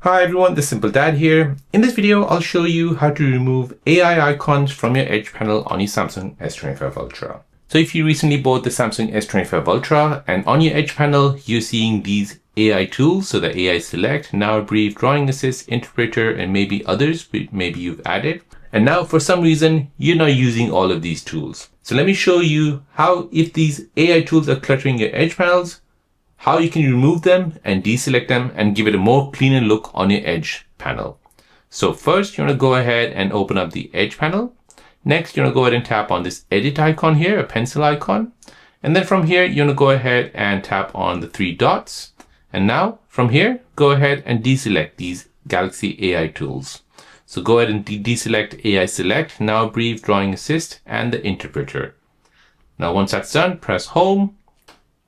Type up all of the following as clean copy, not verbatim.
Hi everyone, this is Simple Dad here. In this video, I'll show you how to remove AI icons from your Edge panel on your Samsung S25 Ultra. So if you recently bought the Samsung S25 Ultra and on your Edge panel, you're seeing these AI tools. So the AI Select, Now Brief, Drawing Assist, Interpreter, and maybe others maybe you've added. And now for some reason, you're not using all of these tools. So let me show you how, if these AI tools are cluttering your Edge panels, how you can remove them and deselect them and give it a more cleaner look on your Edge panel. So first, you want to go ahead and open up the Edge panel. Next, you want to go ahead and tap on this edit icon here, a pencil icon. And then from here, you want to go ahead and tap on the three dots. And now from here, go ahead and deselect these Galaxy AI tools. So go ahead and deselect AI Select, Now Brief, Drawing Assist, and the Interpreter. Now, once that's done, press Home.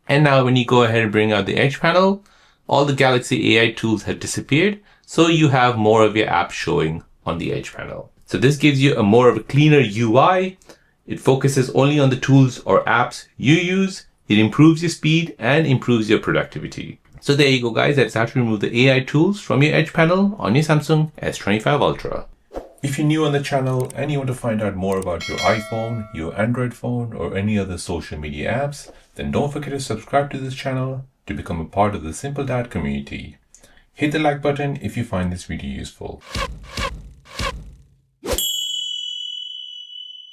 And now when you go ahead and bring out the Edge panel, all the Galaxy AI tools have disappeared. So you have more of your apps showing on the Edge panel. So this gives you a more of a cleaner UI. It focuses only on the tools or apps you use. It improves your speed and improves your productivity. So there you go, guys. That's how to remove the AI tools from your Edge panel on your Samsung S25 Ultra. If you're new on the channel and you want to find out more about your iPhone, your Android phone, or any other social media apps, then don't forget to subscribe to this channel to become a part of the Simple Dad community. Hit the like button if you find this video useful.